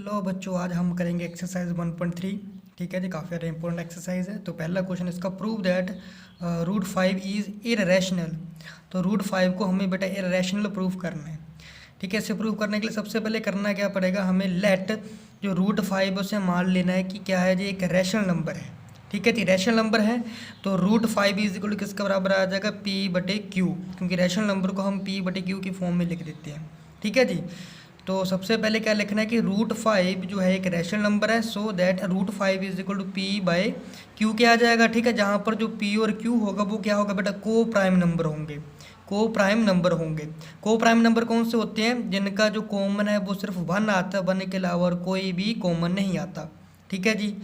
लो बच्चों, आज हम करेंगे एक्सरसाइज 1.3। ठीक है जी, काफ़ी ज़्यादा इंपॉर्टेंट एक्सरसाइज है। तो पहला क्वेश्चन इसका, prove that root 5 is irrational. तो रूट 5 को हमें बेटा इरेशनल प्रूव करना है। ठीक है, इसे प्रूव करने के लिए सबसे पहले करना क्या पड़ेगा, हमें लेट जो रूट 5 उसे मान लेना है कि क्या है जी, एक रैशनल नंबर है। ठीक है जी, रैशनल नंबर है तो रूट 5 इज इक्वल किसका बराबर आ जाएगा, पी बटे क्यू, क्योंकि रैशनल नंबर को हम पी बटे क्यू की फॉर्म में लिख देते हैं। ठीक है जी, तो सबसे पहले क्या लिखना है कि रूट 5 जो है एक रैशनल नंबर है, so that root 5 is equal to P by Q क्या आ जाएगा। ठीक है, जहाँ पर जो पी और क्यू होगा वो क्या होगा बेटा, को प्राइम नंबर होंगे। को प्राइम नंबर होंगे। को प्राइम नंबर कौन से होते हैं, जिनका जो कॉमन है वो सिर्फ 1 आता है, 1 के अलावा और कोई भी कॉमन नहीं आता। ठीक है जी,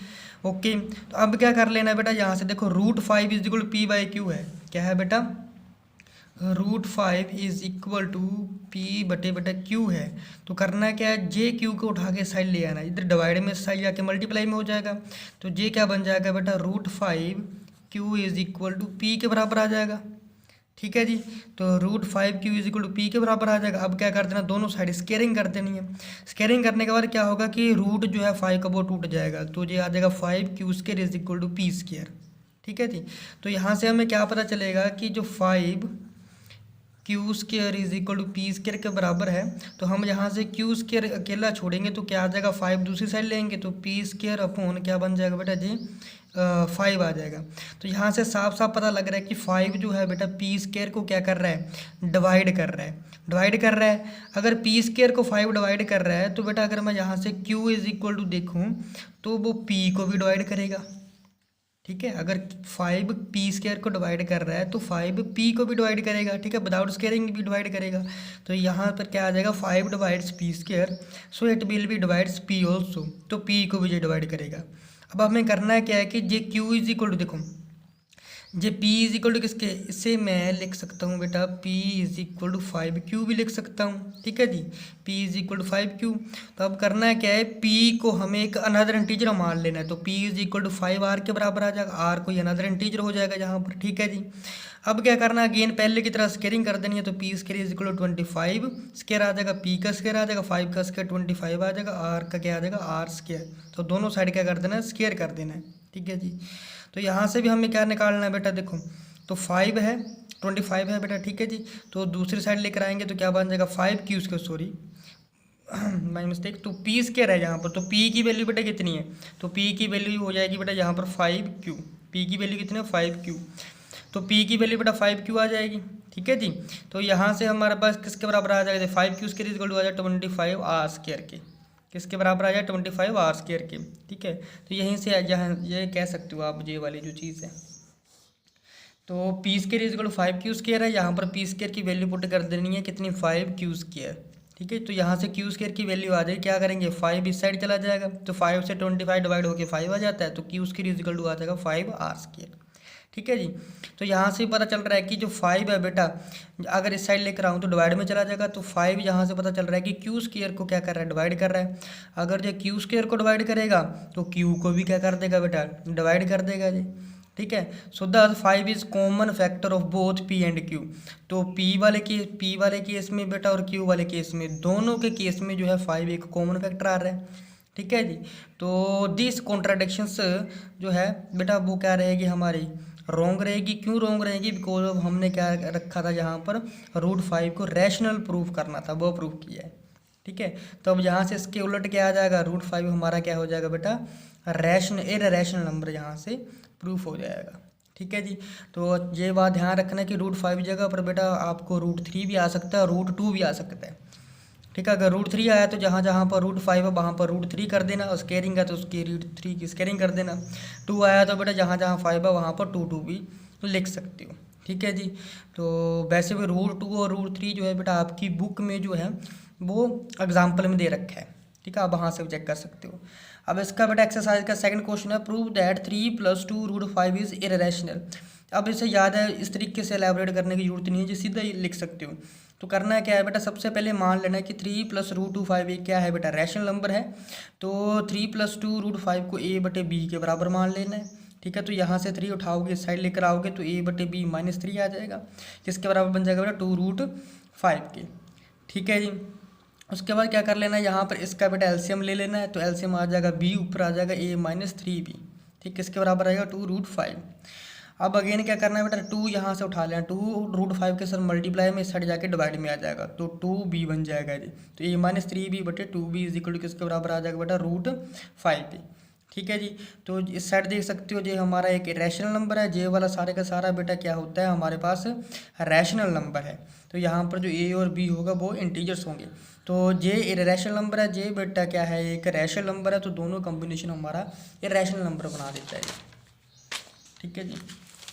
ओके। तो अब क्या कर लेना है बेटा, यहाँ से देखो root 5 is equal to P by Q है। क्या है बेटा, root 5 is equal to P बटे बटा क्यू है। तो करना क्या है, जे क्यू को उठा के साइड ले आना, इधर डिवाइड में साइड जाके मल्टीप्लाई में हो जाएगा। तो जे क्या बन जाएगा बेटा, root 5 Q is equal to P के बराबर आ जाएगा। ठीक है जी, तो root 5 Q is equal to P के बराबर आ जाएगा। अब क्या कर देना, दोनों साइड स्केयरिंग कर देनी है। स्केयरिंग करने के बाद क्या होगा कि रूट जो है 5 का वो टूट जाएगा, तो ये आ जाएगा 5 Q square is equal to P square. ठीक है जी, तो यहाँ से हमें क्या पता चलेगा कि जो 5 Q square is equal to P square के बराबर है। तो हम यहाँ से क्यू स्केयर अकेला छोड़ेंगे तो क्या आ जाएगा, 5 दूसरी साइड लेंगे तो पी स्केयर अपॉन क्या बन जाएगा बेटा जी, 5 आ जाएगा। तो यहाँ से साफ साफ पता लग रहा है कि 5 जो है बेटा पी स्केयर को क्या कर रहा है, डिवाइड कर रहा है। डिवाइड कर रहा है, अगर पी स्केयर को 5 डिवाइड कर रहा है तो बेटा अगर मैं यहाँ से क्यू इज इक्वल टू देखूँ तो वो पी को भी डिवाइड करेगा। ठीक है, अगर 5 पी स्केयर को डिवाइड कर रहा है तो 5 पी को भी डिवाइड करेगा। ठीक है, विदाउट स्केयरिंग भी डिवाइड करेगा। तो यहाँ पर क्या आ जाएगा, 5 divides P square, so it will be divides P also, तो पी को भी ये डिवाइड करेगा। अब हमें करना है क्या है कि J Q is equal to, देखो J P is equal to किसके, इसे मैं लिख सकता हूँ बेटा P is equal to 5 Q भी लिख सकता हूँ। ठीक है जी, P is equal to 5 Q. तो अब करना है क्या है, पी को हमें एक अनदर इंटीजर मान लेना है। तो P is equal to 5 R के बराबर आ जाएगा, आर कोई अनदर इंटीजर हो जाएगा यहाँ पर। ठीक है जी, अब क्या करना है, अगेन पहले की तरह स्केयरिंग कर देनी है। तो P square is equal to 25 square आ जाएगा, पी का स्केयर आ जाएगा, 5 का स्केयर 25 आ जाएगा, आर का क्या आ जाएगा, आर स्केयर। तो दोनों साइड क्या कर देना है, स्केयर कर देना है। ठीक है जी, तो यहाँ से भी हमें क्या निकालना है बेटा, देखो तो 5 है, 25 है बेटा। ठीक है जी, तो दूसरी साइड लेकर आएंगे तो क्या बन जाएगा, 5 Q square, sorry my mistake, तो पी स्क्वायर है यहाँ पर। तो पी की वैल्यू बेटा कितनी है, तो पी की वैल्यू हो जाएगी बेटा यहाँ पर 5 क्यू। पी की वैल्यू कितनी है, 5 क्यू। तो पी की वैल्यू बेटा 5 क्यू आ जाएगी। ठीक है जी, तो यहाँ से हमारे पास किसके बराबर आ जाएगा, 5 क्यू स्क्वायर इक्वल टू आ जाएगा 25 आर स्क्वायर के। किसके बराबर आ जाए, 25 आर स्क्वायर के। ठीक है, तो यहीं से यहाँ ये कह सकते हो आप, ये वाली जो चीज़ है, तो P square is equal to 5 Q square है। यहाँ पर पी स्क्वायर की वैल्यू पुट कर देनी है कितनी, 5 क्यू स्क्वायर। ठीक है, तो यहाँ से क्यू स्क्वायर की वैल्यू आ जाएगी, क्या करेंगे 5 इस साइड चला जाएगा, तो 5 से 25 डिवाइड होकर 5 आ जाता है, तो Q square is equal to आ जाएगा 5 आर स्क्वायर। ठीक है जी, तो यहाँ से पता चल रहा है कि जो 5 है बेटा, अगर इस साइड लेकर आऊँ तो डिवाइड में चला जाएगा। तो 5 यहाँ से पता चल रहा है कि क्यू स्क्वायर को क्या कर रहा है, डिवाइड कर रहा है। अगर जो क्यू स्क्वायर को डिवाइड करेगा तो क्यू को भी क्या कर देगा बेटा, डिवाइड कर देगा जी। ठीक है, so the 5 is common factor of both P and Q. तो पी वाले केस में बेटा और क्यू वाले केस में, दोनों के केस में जो है 5 एक कॉमन फैक्टर आ रहा है। ठीक है जी, तो दिस कॉन्ट्राडिक्शंस जो है बेटा वो क्या रहेगी हमारी, रॉन्ग रहेगी। क्यों रॉन्ग रहेगी, बिकॉज ऑफ हमने क्या रखा था यहाँ पर, रूट 5 को रैशनल प्रूफ करना था, वो प्रूफ किया है। ठीक है, तो अब यहाँ से इसके उलट क्या आ जाएगा, रूट 5 हमारा क्या हो जाएगा बेटा, इररेशनल नंबर यहाँ से प्रूफ हो जाएगा। ठीक है जी, तो ये बात ध्यान रखना है कि रूट 5 जगह पर बेटा आपको रूट 3 भी आ सकता है और रूट 2 भी आ सकता है। ठीक है, अगर रूट 3 आया तो जहाँ जहाँ पर रूट 5 है वहाँ पर रूट 3 कर देना, और स्केयरिंग है तो उसकी रूट 3 की स्केयरिंग कर देना। 2 आया तो बेटा जहाँ जहाँ 5 है वहाँ पर 2 भी लिख सकते हो। ठीक है जी, तो वैसे भी रूट 2 और रूट 3 जो है बेटा आपकी बुक में जो है वो एग्जाम्पल में दे रखा है। ठीक है, आप वहाँ से चेक कर सकते हो। अब इसका बेटा एक्सरसाइज का सेकंड क्वेश्चन है, prove that 3 + 2 root 5 is irrational. अब इसे याद है, इस तरीके से एलैबोरेट करने की जरूरत नहीं है, जो सीधा ही लिख सकते हो। तो करना है क्या है बेटा, सबसे पहले मान लेना है कि 3 + रूट 5 एक क्या है बेटा, रैशनल नंबर है। तो 3 + 2 रूट 5 को a बटे b के बराबर मान लेना है। ठीक है, तो यहाँ से 3 उठाओगे, इस साइड लेकर आओगे तो a बटे b -3 आ जाएगा, जिसके बराबर बन जाएगा बेटा 2 रूट 5 के। ठीक है जी, उसके बाद क्या कर लेना है, यहाँ पर इसका बेटा एलसीएम ले लेना है। तो एलसीएम आ जाएगा बी, ऊपर आ जाएगा ए माइनस 3b, ठीक, किसके बराबर आएगा 2√5। अब अगेन क्या करना है बेटा, 2 यहाँ से उठा लेना, 2√5 के साथ मल्टीप्लाई में इस साइड जाके डिवाइड में आ जाएगा, तो 2b बन जाएगा जी। तो ए माइनस 3b बटे 2b इज इक्वल टू किसके बराबर आ जाएगा बेटा √5 पे, ठीक है जी। तो इस साइड देख सकते हो, ये हमारा एक रैशनल नंबर है, जे वाला सारे का सारा बेटा क्या होता है हमारे पास रैशनल नंबर है। तो यहाँ पर जो ए और बी होगा वो इंटीजर्स होंगे। तो जे इरेशनल नंबर है, जे बेटा क्या है एक रैशनल नंबर है, तो दोनों कॉम्बिनेशन हमारा इरेशनल नंबर बना देता है, ठीक है जी।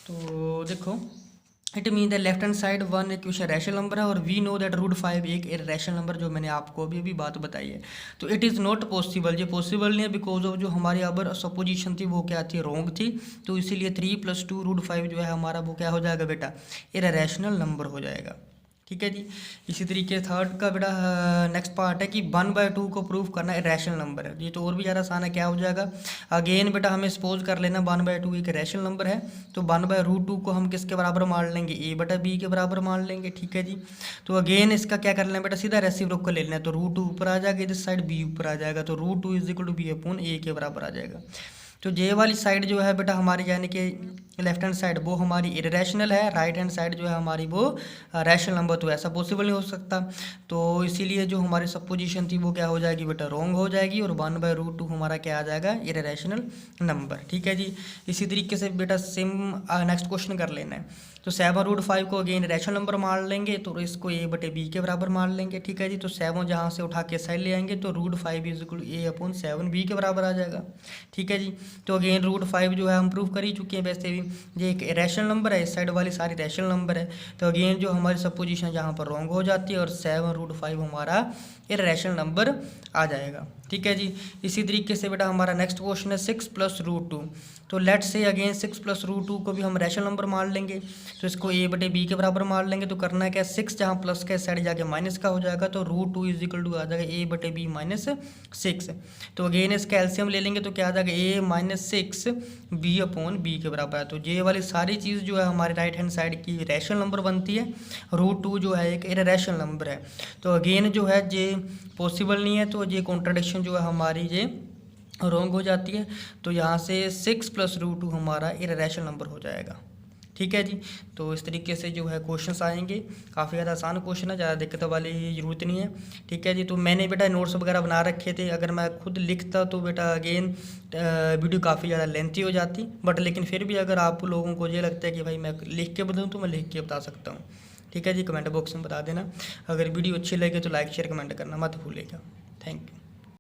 तो देखो, it mean the left hand side one equation rational number है और वी नो दैट √5 एक इरेशनल नंबर, जो मैंने आपको अभी बात बताई है। तो इट इज़ नॉट पॉसिबल, ये पॉसिबल नहीं है बिकॉज ऑफ जो हमारी अबर सपोजिशन थी वो क्या थी, रॉन्ग थी। तो इसीलिए 3 + 2√5 जो है हमारा वो क्या हो जाएगा बेटा, इरेशनल नंबर हो जाएगा, ठीक है जी। इसी तरीके थर्ड का बेटा नेक्स्ट पार्ट है कि 1/2 को प्रूव करना इरेशनल नंबर है। ये तो और भी ज़्यादा आसान है, क्या हो जाएगा, अगेन बेटा हमें सपोज कर लेना 1/2 एक रैशनल नंबर है, तो 1/√2 को हम किसके बराबर मान लेंगे, a/b के बराबर मान लेंगे, ठीक है जी। तो अगेन इसका क्या कर लेना बेटा, सीधा रेसिप्रोकल ले लेना है, तो √2 ऊपर आ जाएगा, इस साइड b ऊपर आ जाएगा, तो √2 = b/a के बराबर आ जाएगा। तो जे वाली साइड जो है बेटा हमारी, यानी कि लेफ्ट हैंड साइड, वो हमारी इरेशनल है, राइट हैंड साइड जो है हमारी वो रैशनल नंबर, तो ऐसा पॉसिबल नहीं हो सकता। तो इसीलिए जो हमारी सपोजिशन थी वो क्या हो जाएगी बेटा, रॉन्ग हो जाएगी, और 1/√2 हमारा क्या आ जाएगा, इरेशनल नंबर, ठीक है जी। इसी तरीके से बेटा सेम नेक्स्ट क्वेश्चन कर लेना है। तो 7√5 को अगेन रैशनल नंबर मान लेंगे, तो इसको a/b के बराबर मान लेंगे, ठीक है जी। तो 7 जहाँ से उठा के साइड ले आएंगे, तो √5 = a/7b के बराबर आ जाएगा, ठीक है जी। तो अगेन √5 जो है हम प्रूव कर ही चुके हैं वैसे भी, ये एक रैशनल नंबर है, इस साइड वाली सारी रैशनल नंबर है। तो अगेन जो हमारी सपोजिशन यहाँ पर रॉन्ग हो जाती है, और 7√5 हमारा इरेशनल नंबर आ जाएगा, ठीक है जी। इसी तरीके से बेटा हमारा नेक्स्ट क्वेश्चन है 6 + √2। तो लेट्स से अगेन 6 + √2 को भी हम रैशनल नंबर मान लेंगे, तो इसको a/b के बराबर मान लेंगे। तो करना है क्या, 6 जहाँ प्लस का साइड जाके माइनस का हो जाएगा, तो √2 = आ जाएगा a/b - 6। तो अगेन इसका एलसीएम ले लेंगे, तो क्या आ जाएगा a - 6 b/b के बराबर है। तो ये वाली सारी चीज़ जो है हमारे राइट हैंड साइड की रैशनल नंबर बनती है, √2 जो है एक इरेशनल नंबर है। तो अगेन जो है ये पॉसिबल नहीं है, तो ये कॉन्ट्राडिक्शन जो है हमारी ये रॉन्ग हो जाती है। तो यहाँ से 6 + √2 हमारा इरेशनल नंबर हो जाएगा, ठीक है जी। तो इस तरीके से जो है क्वेश्चंस आएंगे, काफ़ी ज़्यादा आसान क्वेश्चन है, ज़्यादा दिक्कत वाली ज़रूरत नहीं है, ठीक है जी। तो मैंने बेटा नोट्स वगैरह बना रखे थे, अगर मैं खुद लिखता तो बेटा अगेन वीडियो काफ़ी ज़्यादा लेंथी हो जाती, बट लेकिन फिर भी अगर आप लोगों को ये लगता है कि भाई मैं लिख के बताऊँ, तो मैं लिख के बता सकता हूँ, ठीक है जी। कमेंट बॉक्स में बता देना। अगर वीडियो अच्छी लगे तो लाइक शेयर कमेंट करना मत भूलिएगा। Thank you.